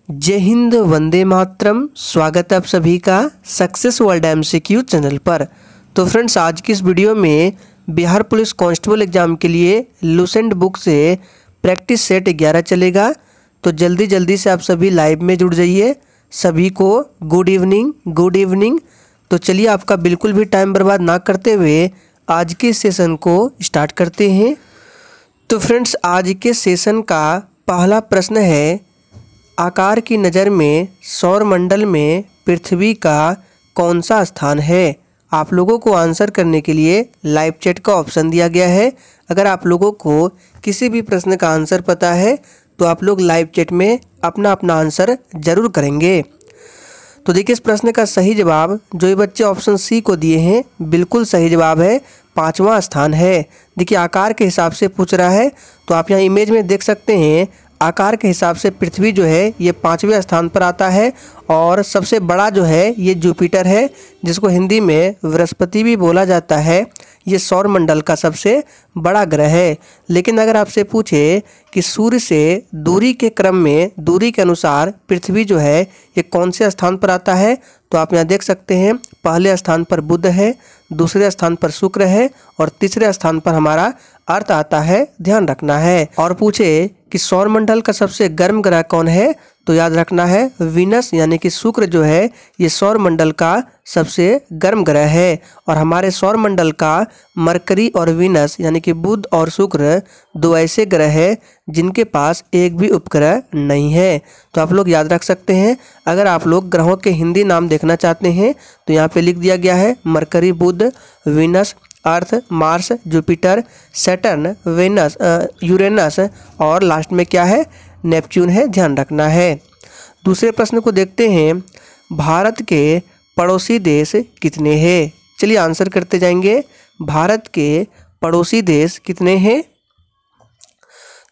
जय हिंद, वंदे मातरम। स्वागत है आप सभी का सक्सेस वर्ल्ड एमसीक्यू चैनल पर। तो फ्रेंड्स, आज की इस वीडियो में बिहार पुलिस कांस्टेबल एग्जाम के लिए लुसेंट बुक से प्रैक्टिस सेट 11 चलेगा। तो जल्दी से आप सभी लाइव में जुड़ जाइए। सभी को गुड इवनिंग। तो चलिए, आपका बिल्कुल भी टाइम बर्बाद ना करते हुए आज के सेशन को स्टार्ट करते हैं। तो फ्रेंड्स, आज के सेशन का पहला प्रश्न है, आकार की नज़र में सौरमंडल में पृथ्वी का कौन सा स्थान है। आप लोगों को आंसर करने के लिए लाइव चैट का ऑप्शन दिया गया है। अगर आप लोगों को किसी भी प्रश्न का आंसर पता है तो आप लोग लाइव चैट में अपना आंसर ज़रूर करेंगे। तो देखिए, इस प्रश्न का सही जवाब जो ये बच्चे ऑप्शन सी को दिए हैं, बिल्कुल सही जवाब है, 5वां स्थान है। देखिए, आकार के हिसाब से पूछ रहा है, तो आप यहाँ इमेज में देख सकते हैं। आकार के हिसाब से पृथ्वी जो है ये 5वें स्थान पर आता है और सबसे बड़ा जो है ये जुपिटर है, जिसको हिंदी में बृहस्पति भी बोला जाता है। ये सौरमंडल का सबसे बड़ा ग्रह है। लेकिन अगर आपसे पूछे कि सूर्य से दूरी के क्रम में, दूरी के अनुसार पृथ्वी जो है ये कौन से स्थान पर आता है, तो आप यहाँ देख सकते हैं पहले स्थान पर बुध है, दूसरे स्थान पर शुक्र है और तीसरे स्थान पर हमारा अर्थ आता है, ध्यान रखना है। और पूछे कि सौरमंडल का सबसे गर्म ग्रह कौन है, तो याद रखना है वीनस यानी कि शुक्र जो है ये सौरमंडल का सबसे गर्म ग्रह है। और हमारे सौरमंडल का मरकरी और वीनस यानी कि बुध और शुक्र दो ऐसे ग्रह हैं जिनके पास एक भी उपग्रह नहीं है। तो आप लोग याद रख सकते हैं। अगर आप लोग ग्रहों के हिंदी नाम देखना चाहते हैं तो यहाँ पे लिख दिया गया है मरकरी, बुध, Venus, Earth, Mars, Jupiter, Saturn, Venus, Uranus और लास्ट में क्या है, नेपच्यून है, ध्यान रखना है। दूसरे प्रश्न को देखते हैं, भारत के पड़ोसी देश कितने हैं। चलिए आंसर करते जाएंगे। भारत के पड़ोसी देश कितने हैं।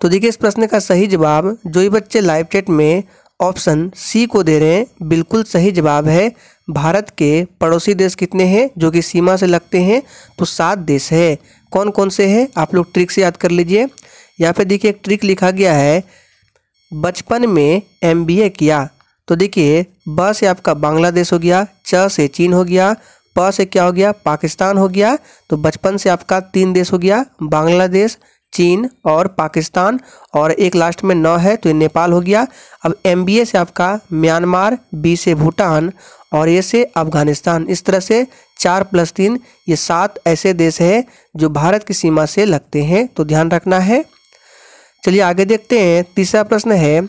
तो देखिए, इस प्रश्न का सही जवाब जो ये बच्चे लाइव चैट में ऑप्शन सी को दे रहे हैं, बिल्कुल सही जवाब है। भारत के पड़ोसी देश कितने हैं जो कि सीमा से लगते हैं, तो 7 देश है। कौन कौन से हैं आप लोग ट्रिक से याद कर लीजिए। यहाँ पे देखिए एक ट्रिक लिखा गया है, बचपन में MBA किया। तो देखिए, ब से आपका बांग्लादेश हो गया, च से चीन हो गया, प से क्या हो गया, पाकिस्तान हो गया। तो बचपन से आपका 3 देश हो गया, बांग्लादेश, चीन और पाकिस्तान, और एक लास्ट में 9 है तो ये नेपाल हो गया। अब MBA से आपका म्यांमार, B से भूटान और A से अफगानिस्तान। इस तरह से 4 + 3 ये 7 ऐसे देश हैं जो भारत की सीमा से लगते हैं, तो ध्यान रखना है। चलिए आगे देखते हैं। तीसरा प्रश्न है,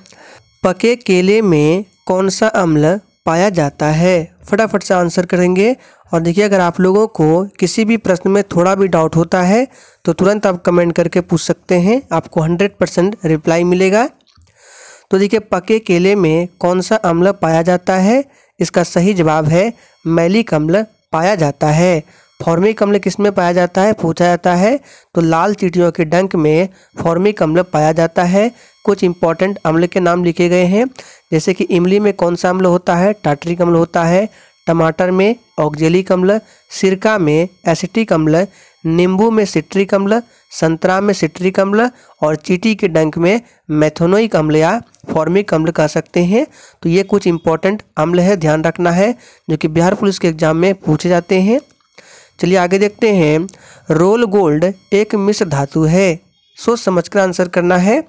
पके केले में कौन सा अम्ल पाया जाता है। फटाफट से आंसर करेंगे। और देखिए, अगर आप लोगों को किसी भी प्रश्न में थोड़ा भी डाउट होता है तो तुरंत आप कमेंट करके पूछ सकते हैं, आपको 100% रिप्लाई मिलेगा। तो देखिए, पके केले में कौन सा अम्ल पाया जाता है, इसका सही जवाब है मैलिक अम्ल पाया जाता है। फॉर्मिक अम्ल किस में पाया जाता है पूछा जाता है, तो लाल चींटियों के डंक में फॉर्मिक अम्ल पाया जाता है। कुछ इंपॉर्टेंट अम्ल के नाम लिखे गए हैं, जैसे कि इमली में कौन सा अम्ल होता है, टार्टरिक अम्ल होता है, टमाटर में ऑक्जेलिक अम्ल, सिरका में एसिटिक अम्ल, नींबू में सिट्रिक अम्ल, संतरा में सिट्रिक अम्ल और चींटी के डंक में मेथोनोइक अम्ल या फॉर्मिक अम्ल कह सकते हैं। तो ये कुछ इंपॉर्टेंट अम्ल है, ध्यान रखना है, जो कि बिहार पुलिस के एग्जाम में पूछे जाते हैं। चलिए आगे देखते हैं। रोल गोल्ड एक मिश्र धातु है। सोच समझकर आंसर करना है।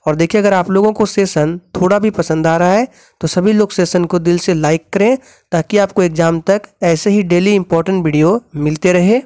और देखिए, अगर आप लोगों को सेशन थोड़ा भी पसंद आ रहा है तो सभी लोग सेशन को दिल से लाइक करें, ताकि आपको एग्जाम तक ऐसे ही डेली इंपॉर्टेंट वीडियो मिलते रहे।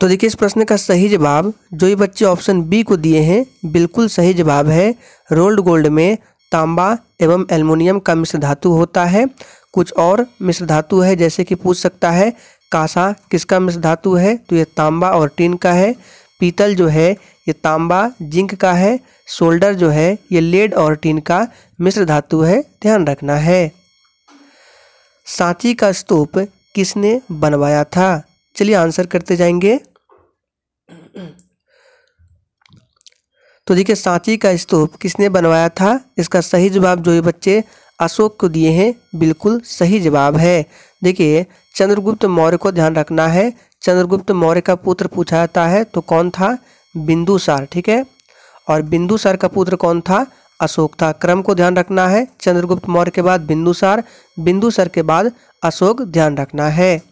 तो देखिए, इस प्रश्न का सही जवाब जो ये बच्चे ऑप्शन बी को दिए हैं, बिल्कुल सही जवाब है। रोल्ड गोल्ड में तांबा एवं एल्युमिनियम का मिश्र धातु होता है। कुछ और मिश्र धातु है, जैसे कि पूछ सकता है कांसा किसका मिश्र धातु है, तो ये तांबा और टीन का है। पीतल जो है ये तांबा जिंक का है। सोल्डर जो है ये लेड और टीन का मिश्र धातु है, ध्यान रखना है। सांची का स्तूप किसने बनवाया था। चलिए आंसर करते जाएंगे। तो देखिए, सांची का स्तूप किसने बनवाया था, इसका सही जवाब जो ये बच्चे अशोक को दिए हैं, बिल्कुल सही जवाब है। देखिए, चंद्रगुप्त मौर्य को ध्यान रखना है। चंद्रगुप्त मौर्य का पुत्र पूछा जाता है तो कौन था, बिंदुसार, ठीक है। और बिंदुसार का पुत्र कौन था, अशोक था। क्रम को ध्यान रखना है, चंद्रगुप्त मौर्य के बाद बिंदुसार, बिंदुसार के बाद अशोक ध्यान रखना है।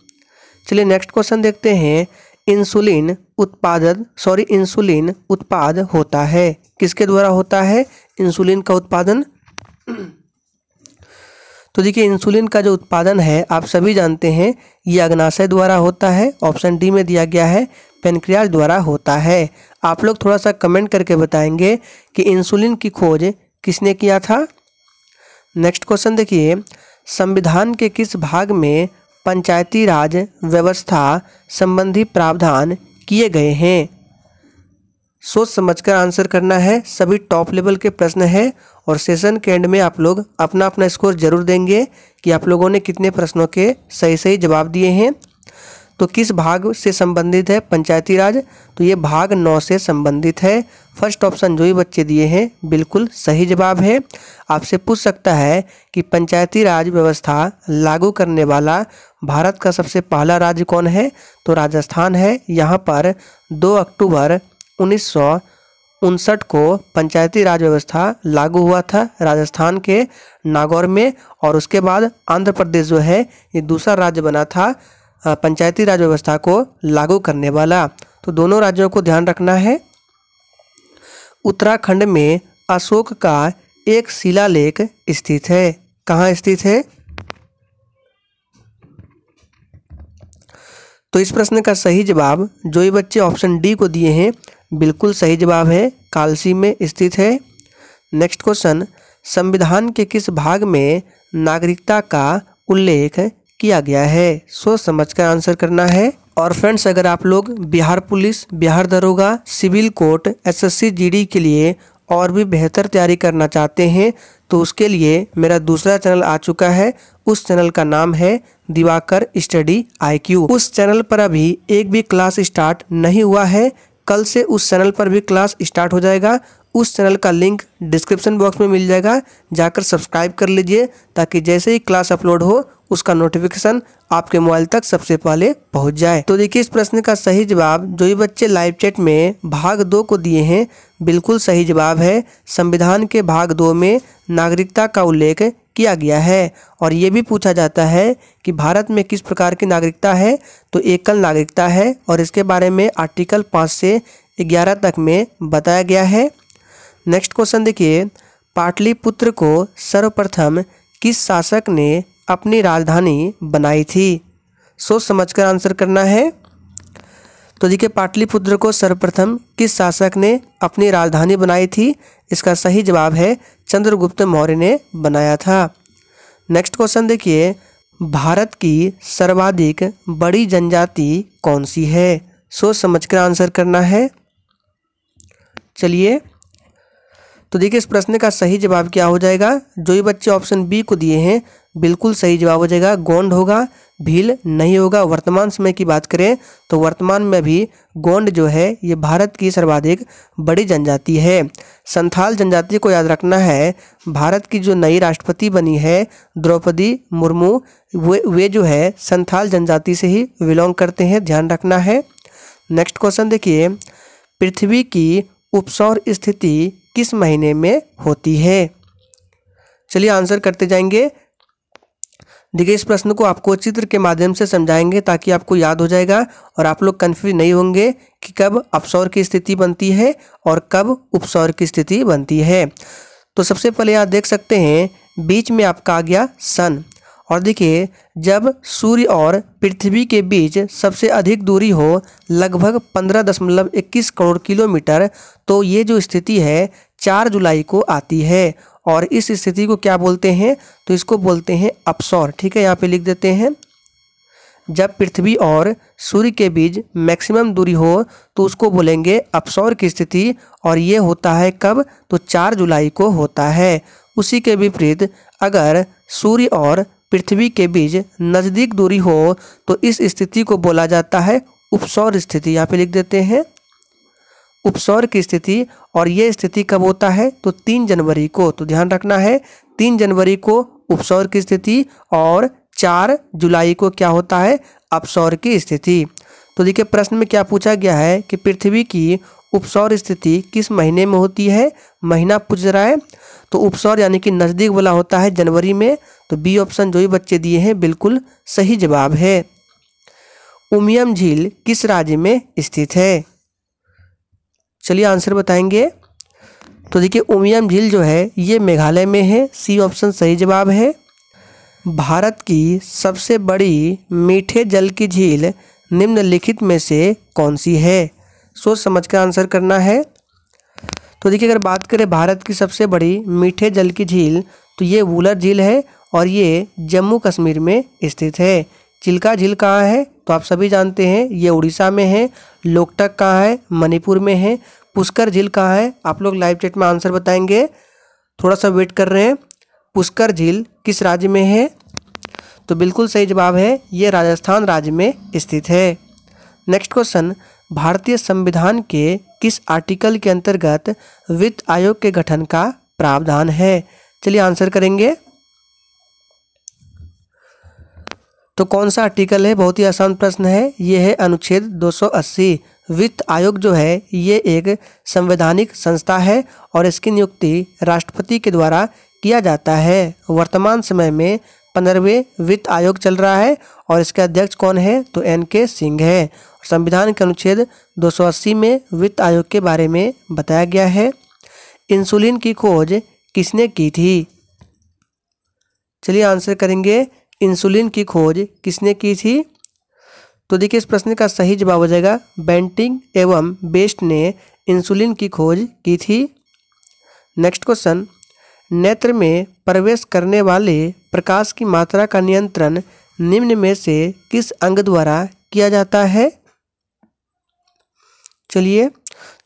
चलिए नेक्स्ट क्वेश्चन देखते हैं। इंसुलिन उत्पाद होता है, किसके द्वारा होता है इंसुलिन का उत्पादन? तो देखिए इंसुलिन का जो उत्पादन है आप सभी जानते हैं ये अग्नाशय द्वारा होता है। ऑप्शन डी में दिया गया है पेनक्रियाज द्वारा होता है। आप लोग थोड़ा सा कमेंट करके बताएंगे कि इंसुलिन की खोज किसने किया था। नेक्स्ट क्वेश्चन देखिए, संविधान के किस भाग में पंचायती राज व्यवस्था संबंधी प्रावधान किए गए हैं? सोच समझकर आंसर करना है। सभी टॉप लेवल के प्रश्न हैं और सेशन के एंड में आप लोग अपना अपना स्कोर जरूर देंगे कि आप लोगों ने कितने प्रश्नों के सही सही जवाब दिए हैं। तो किस भाग से संबंधित है पंचायती राज? तो ये भाग 9 से संबंधित है। फर्स्ट ऑप्शन जो ही बच्चे दिए हैं बिल्कुल सही जवाब है। आपसे पूछ सकता है कि पंचायती राज व्यवस्था लागू करने वाला भारत का सबसे पहला राज्य कौन है? तो राजस्थान है। यहाँ पर 2 अक्टूबर 1959 को पंचायती राज व्यवस्था लागू हुआ था राजस्थान के नागौर में, और उसके बाद आंध्र प्रदेश जो है ये दूसरा राज्य बना था पंचायती राज व्यवस्था को लागू करने वाला। तो दोनों राज्यों को ध्यान रखना है। उत्तराखंड में अशोक का एक शिलालेख स्थित है, कहाँ स्थित है? तो इस प्रश्न का सही जवाब जो ये बच्चे ऑप्शन डी को दिए हैं बिल्कुल सही जवाब है, कालसी में स्थित है। नेक्स्ट क्वेश्चन, संविधान के किस भाग में नागरिकता का उल्लेख किया गया है? सोच समझकर आंसर करना है। और फ्रेंड्स अगर आप लोग बिहार पुलिस, बिहार दरोगा, सिविल कोर्ट, एसएससी जीडी के लिए और भी बेहतर तैयारी करना चाहते हैं तो उसके लिए मेरा दूसरा चैनल आ चुका है। उस चैनल का नाम है दिवाकर स्टडी IQ। उस चैनल पर अभी एक भी क्लास स्टार्ट नहीं हुआ है, कल से उस चैनल पर भी क्लास स्टार्ट हो जाएगा। उस चैनल का लिंक डिस्क्रिप्शन बॉक्स में मिल जाएगा, जाकर सब्सक्राइब कर लीजिए ताकि जैसे ही क्लास अपलोड हो उसका नोटिफिकेशन आपके मोबाइल तक सबसे पहले पहुंच जाए। तो देखिए इस प्रश्न का सही जवाब जो ये बच्चे लाइव चैट में भाग 2 को दिए हैं बिल्कुल सही जवाब है। संविधान के भाग 2 में नागरिकता का उल्लेख किया गया है। और ये भी पूछा जाता है कि भारत में किस प्रकार की नागरिकता है? तो एकल नागरिकता है और इसके बारे में आर्टिकल 5 से 11 तक में बताया गया है। नेक्स्ट क्वेश्चन देखिए, पाटलिपुत्र को सर्वप्रथम किस शासक ने अपनी राजधानी बनाई थी? सोच समझकर आंसर करना है। तो देखिए पाटलिपुत्र को सर्वप्रथम किस शासक ने अपनी राजधानी बनाई थी? इसका सही जवाब है चंद्रगुप्त मौर्य ने बनाया था। नेक्स्ट क्वेश्चन देखिए, भारत की सर्वाधिक बड़ी जनजाति कौन सी है? सोच समझकर आंसर करना है। चलिए तो देखिए इस प्रश्न का सही जवाब क्या हो जाएगा? जो ये बच्चे ऑप्शन बी को दिए हैं बिल्कुल सही जवाब हो जाएगा, गोंड होगा, भील नहीं होगा। वर्तमान समय की बात करें तो वर्तमान में भी गोंड जो है ये भारत की सर्वाधिक बड़ी जनजाति है। संथाल जनजाति को याद रखना है। भारत की जो नई राष्ट्रपति बनी है द्रौपदी मुर्मू, वे जो है संथाल जनजाति से ही बिलोंग करते हैं, ध्यान रखना है। नेक्स्ट क्वेश्चन देखिए, पृथ्वी की उपसौर स्थिति किस महीने में होती है? चलिए आंसर करते जाएंगे। देखिए इस प्रश्न को आपको चित्र के माध्यम से समझाएंगे ताकि आपको याद हो जाएगा और आप लोग कंफ्यूज नहीं होंगे कि कब अपसौर की स्थिति बनती है और कब उपसौर की स्थिति बनती है। तो सबसे पहले आप देख सकते हैं बीच में आपका आ गया सन, और देखिए जब सूर्य और पृथ्वी के बीच सबसे अधिक दूरी हो लगभग 15.21 करोड़ किलोमीटर, तो ये जो स्थिति है 4 जुलाई को आती है। और इस स्थिति को क्या बोलते हैं? तो इसको बोलते हैं अपसौर। ठीक है, यहाँ पे लिख देते हैं। जब पृथ्वी और सूर्य के बीच मैक्सिमम दूरी हो तो उसको बोलेंगे अपसौर की स्थिति, और ये होता है कब? तो 4 जुलाई को होता है। उसी के विपरीत अगर सूर्य और पृथ्वी के बीच नज़दीक दूरी हो तो इस स्थिति को बोला जाता है उपसौर स्थिति। यहाँ पे लिख देते हैं उपसौर की स्थिति। और ये स्थिति कब होता है? तो 3 जनवरी को। तो ध्यान रखना है 3 जनवरी को उपसौर की स्थिति और 4 जुलाई को क्या होता है? अपसौर की स्थिति। तो देखिए प्रश्न में क्या पूछा गया है कि पृथ्वी की उपसौर स्थिति किस महीने में होती है? महीना पूछ रहा है, तो उपसौर यानी कि नज़दीक वाला होता है जनवरी में। तो बी ऑप्शन जो भी बच्चे दिए हैं बिल्कुल सही जवाब है। उमियम झील किस राज्य में स्थित है? चलिए आंसर बताएंगे। तो देखिए उमियम झील जो है ये मेघालय में है, सी ऑप्शन सही जवाब है। भारत की सबसे बड़ी मीठे जल की झील निम्नलिखित में से कौन सी है? सोच समझ कर आंसर करना है। तो देखिए अगर बात करें भारत की सबसे बड़ी मीठे जल की झील, तो ये वुलर झील है और ये जम्मू कश्मीर में स्थित है। चिल्का झील कहाँ है? तो आप सभी जानते हैं ये उड़ीसा में है। लोकटक कहाँ है? मणिपुर में है। पुष्कर झील कहाँ है? आप लोग लाइव चैट में आंसर बताएंगे, थोड़ा सा वेट कर रहे हैं। पुष्कर झील किस राज्य में है? तो बिल्कुल सही जवाब है, ये राजस्थान राज्य में स्थित है। नेक्स्ट क्वेश्चन, भारतीय संविधान के किस आर्टिकल के अंतर्गत वित्त आयोग के गठन का प्रावधान है? चलिए आंसर करेंगे। तो कौन सा आर्टिकल है? बहुत ही आसान प्रश्न है, ये है अनुच्छेद 280। वित्त आयोग जो है ये एक संवैधानिक संस्था है और इसकी नियुक्ति राष्ट्रपति के द्वारा किया जाता है। वर्तमान समय में 15वें वित्त आयोग चल रहा है और इसके अध्यक्ष कौन है? तो NK सिंह है। संविधान के अनुच्छेद 280 में वित्त आयोग के बारे में बताया गया है। इंसुलिन की खोज किसने की थी? चलिए आंसर करेंगे, इंसुलिन की खोज किसने की थी? तो देखिए इस प्रश्न का सही जवाब हो जाएगा बेंटिंग एवं बेस्ट ने इंसुलिन की खोज की थी। नेक्स्ट क्वेश्चन, नेत्र में प्रवेश करने वाले प्रकाश की मात्रा का नियंत्रण निम्न में से किस अंग द्वारा किया जाता है? चलिए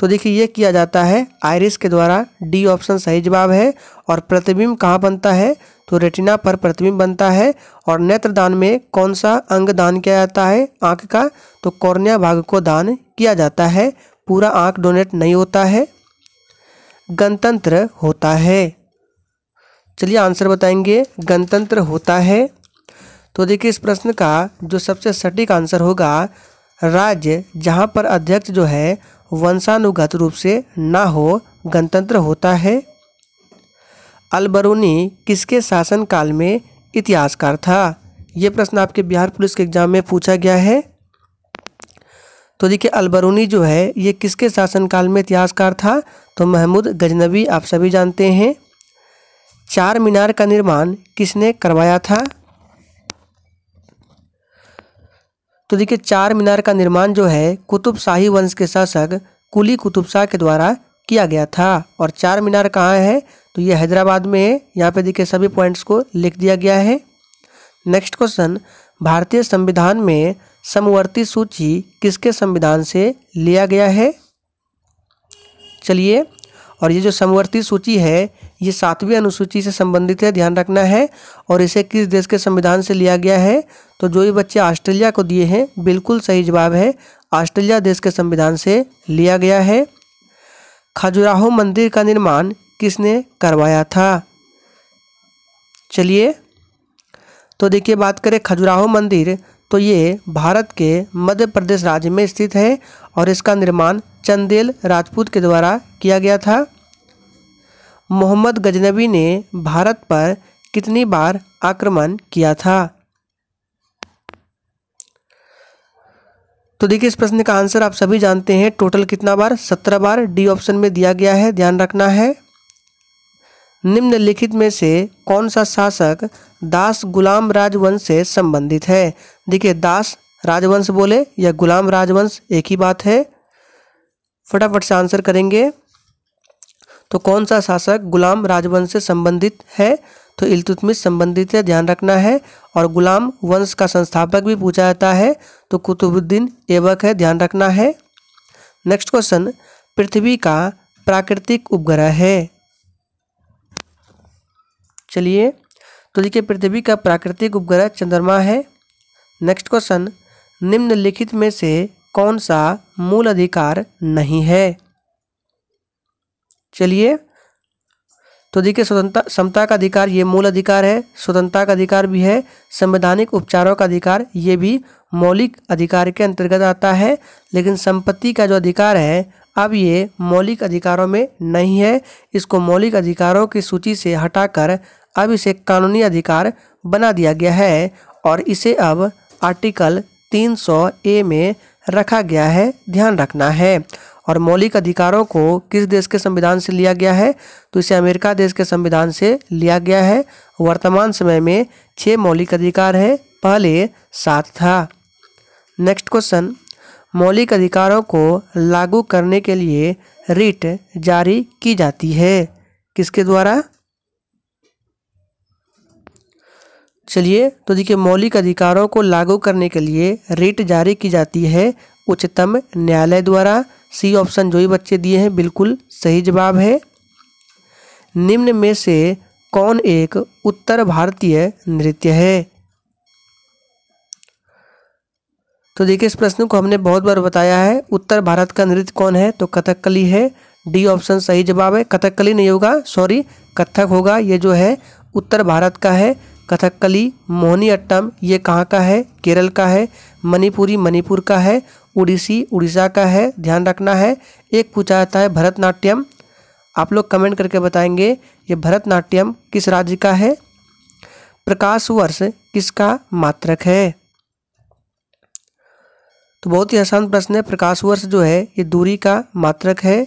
तो देखिए ये किया जाता है आइरिस के द्वारा, डी ऑप्शन सही जवाब है। और प्रतिबिंब कहाँ बनता है? तो रेटिना पर प्रतिबिंब बनता है। और नेत्रदान में कौन सा अंग दान किया जाता है आँख का? तो कॉर्निया भाग को दान किया जाता है, पूरा आँख डोनेट नहीं होता है। गणतंत्र होता है, चलिए आंसर बताएंगे, गणतंत्र होता है। तो देखिए इस प्रश्न का जो सबसे सटीक आंसर होगा, राज्य जहां पर अध्यक्ष जो है वंशानुगत रूप से ना हो, गणतंत्र होता है। अलबरूनी किसके शासनकाल में इतिहासकार था? ये प्रश्न आपके बिहार पुलिस के एग्जाम में पूछा गया है। तो देखिए अलबरूनी जो है ये किसके शासनकाल में इतिहासकार था? तो महमूद गजनवी, आप सभी जानते हैं। चार मीनार का निर्माण किसने करवाया था? तो देखिए चार मीनार का निर्माण जो है कुतुब शाही वंश के शासक कुली कुतुब शाह के द्वारा किया गया था। और चार मीनार कहाँ है? तो ये हैदराबाद में है। यहाँ पे देखिए सभी पॉइंट्स को लिख दिया गया है। नेक्स्ट क्वेश्चन, भारतीय संविधान में समवर्ती सूची किसके संविधान से लिया गया है? चलिए, और ये जो समवर्ती सूची है ये 7वीं अनुसूची से संबंधित है, ध्यान रखना है। और इसे किस देश के संविधान से लिया गया है? तो जो भी बच्चे ऑस्ट्रेलिया को दिए हैं बिल्कुल सही जवाब है, ऑस्ट्रेलिया देश के संविधान से लिया गया है। खजुराहो मंदिर का निर्माण किसने करवाया था? चलिए तो देखिए बात करें खजुराहो मंदिर, तो ये भारत के मध्य प्रदेश राज्य में स्थित है और इसका निर्माण चंदेल राजपूत के द्वारा किया गया था। मोहम्मद गजनवी ने भारत पर कितनी बार आक्रमण किया था? तो देखिए इस प्रश्न का आंसर आप सभी जानते हैं, टोटल कितना बार? 17 बार, डी ऑप्शन में दिया गया है, ध्यान रखना है। निम्नलिखित में से कौन सा शासक दास गुलाम राजवंश से संबंधित है? देखिए दास राजवंश बोले या गुलाम राजवंश एक ही बात है, फटाफट से आंसर करेंगे। तो कौन सा शासक गुलाम राजवंश से संबंधित है? तो इल्तुतमिश संबंधित है, ध्यान रखना है। और गुलाम वंश का संस्थापक भी पूछा जाता है तो कुतुबुद्दीन ऐबक है, ध्यान रखना है। नेक्स्ट क्वेश्चन, पृथ्वी का प्राकृतिक उपग्रह है? चलिए तो देखिए पृथ्वी का प्राकृतिक उपग्रह चंद्रमा है। नेक्स्ट क्वेश्चन, निम्नलिखित में से कौन सा मूल अधिकार नहीं है? चलिए तो देखिए स्वतंत्रता समता का अधिकार ये मूल अधिकार है, स्वतंत्रता का अधिकार भी है, संवैधानिक उपचारों का अधिकार ये भी मौलिक अधिकार के अंतर्गत आता है। लेकिन संपत्ति का जो अधिकार है अब ये मौलिक अधिकारों में नहीं है, इसको मौलिक अधिकारों की सूची से हटाकर अब इसे कानूनी अधिकार बना दिया गया है और इसे अब आर्टिकल 300A में रखा गया है, ध्यान रखना है। और मौलिक अधिकारों को किस देश के संविधान से लिया गया है, तो इसे अमेरिका देश के संविधान से लिया गया है। वर्तमान समय में 6 मौलिक अधिकार है, पहले 7 था। नेक्स्ट क्वेश्चन, मौलिक अधिकारों को लागू करने के लिए रिट जारी की जाती है, किसके द्वारा? चलिए तो देखिए, मौलिक अधिकारों को लागू करने के लिए रिट जारी की जाती है उच्चतम न्यायालय द्वारा। सी ऑप्शन जो ही बच्चे दिए हैं बिल्कुल सही जवाब है। निम्न में से कौन एक उत्तर भारतीय नृत्य है? तो देखिए, इस प्रश्न को हमने बहुत बार बताया है। उत्तर भारत का नृत्य कौन है, तो कथकली है। डी ऑप्शन सही जवाब है। कथकली नहीं होगा, सॉरी, कथक होगा। ये जो है उत्तर भारत का है। कथकली, मोहिनीअट्टम ये कहाँ का है? केरल का है। मणिपुरी मणिपुर का है। उड़ीसी उड़ीसा का है, ध्यान रखना है। एक पूछा जाता है भरतनाट्यम, आप लोग कमेंट करके बताएंगे ये भरतनाट्यम किस राज्य का है। प्रकाश वर्ष किसका मात्रक है? तो बहुत ही आसान प्रश्न है। प्रकाश वर्ष जो है ये दूरी का मात्रक है।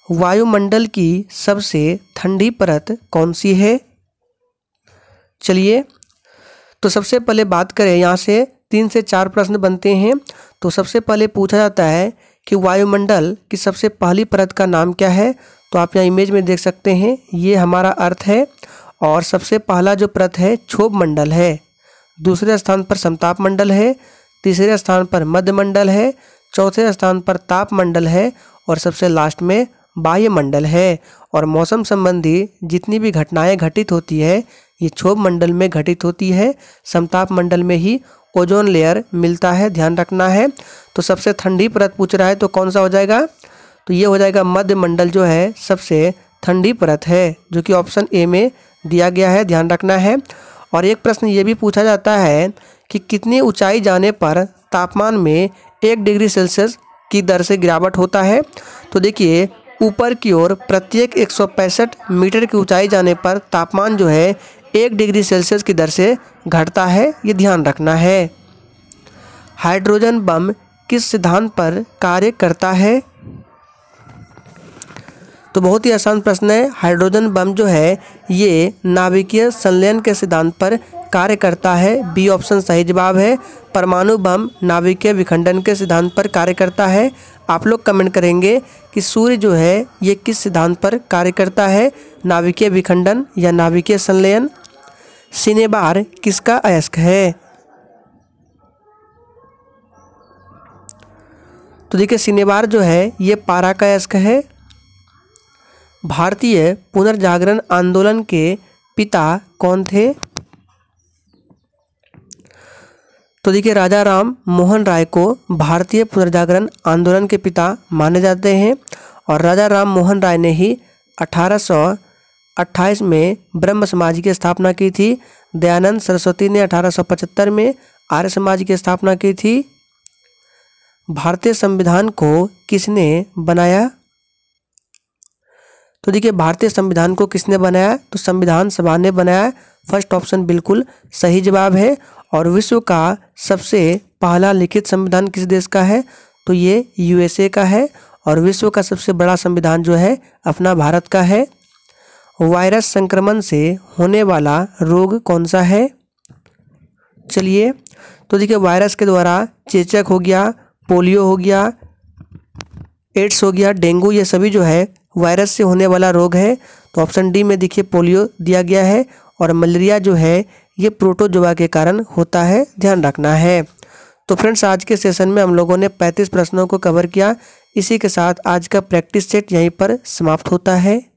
वायुमंडल की सबसे ठंडी परत कौन सी है? चलिए तो सबसे पहले बात करें, यहाँ से 3 से 4 प्रश्न बनते हैं। तो सबसे पहले पूछा जाता है कि वायुमंडल की सबसे पहली परत का नाम क्या है। तो आप यहाँ इमेज में देख सकते हैं, ये हमारा अर्थ है और सबसे पहला जो परत है क्षोभ मंडल है। दूसरे स्थान पर समताप मंडल है। तीसरे स्थान पर मध्य मंडल है। चौथे स्थान पर ताप मंडल है और सबसे लास्ट में वायुमंडल है। और मौसम संबंधी जितनी भी घटनाएं घटित होती है ये क्षोभ मंडल में घटित होती है। समताप मंडल में ही ओजोन लेयर मिलता है, ध्यान रखना है। तो सबसे ठंडी परत पूछ रहा है तो कौन सा हो जाएगा? तो ये हो जाएगा मध्य मंडल जो है सबसे ठंडी परत है, जो कि ऑप्शन ए में दिया गया है, ध्यान रखना है। और एक प्रश्न ये भी पूछा जाता है कि कितनी ऊंचाई जाने पर तापमान में 1 डिग्री सेल्सियस की दर से गिरावट होता है। तो देखिए, ऊपर की ओर प्रत्येक 165 मीटर की ऊंचाई जाने पर तापमान जो है 1 डिग्री सेल्सियस की दर से घटता है, ये ध्यान रखना है। हाइड्रोजन बम किस सिद्धांत पर कार्य करता है? तो बहुत ही आसान प्रश्न है। हाइड्रोजन बम जो है ये नाभिकीय संलयन के सिद्धांत पर कार्य करता है। बी ऑप्शन सही जवाब है। परमाणु बम नाभिकीय विखंडन के सिद्धांत पर कार्य करता है। आप लोग कमेंट करेंगे कि सूर्य जो है ये किस सिद्धांत पर कार्य करता है, नाभिकीय विखंडन या नाभिकीय संलयन। सिनेबार किसका अयस्क है? तो देखिए, सिनेबार जो है ये पारा का अयस्क है। भारतीय पुनर्जागरण आंदोलन के पिता कौन थे? तो देखिए, राजा राम मोहन राय को भारतीय पुनर्जागरण आंदोलन के पिता माने जाते हैं। और राजा राम मोहन राय ने ही 1828 में ब्रह्म समाज की स्थापना की थी। दयानंद सरस्वती ने 1875 में आर्य समाज की स्थापना की थी। भारतीय संविधान को किसने बनाया? तो देखिए, भारतीय संविधान को किसने बनाया? तो संविधान सभा ने बनाया। फर्स्ट ऑप्शन बिल्कुल सही जवाब है। और विश्व का सबसे पहला लिखित संविधान किस देश का है? तो ये यूएसए का है। और विश्व का सबसे बड़ा संविधान जो है अपना भारत का है। वायरस संक्रमण से होने वाला रोग कौन सा है? चलिए तो देखिए, वायरस के द्वारा चेचक हो गया, पोलियो हो गया, एड्स हो गया, डेंगू, ये सभी जो है वायरस से होने वाला रोग है। तो ऑप्शन डी में देखिए पोलियो दिया गया है। और मलेरिया जो है ये प्रोटोजोआ के कारण होता है, ध्यान रखना है। तो फ्रेंड्स, आज के सेशन में हम लोगों ने 35 प्रश्नों को कवर किया। इसी के साथ आज का प्रैक्टिस सेट यहीं पर समाप्त होता है।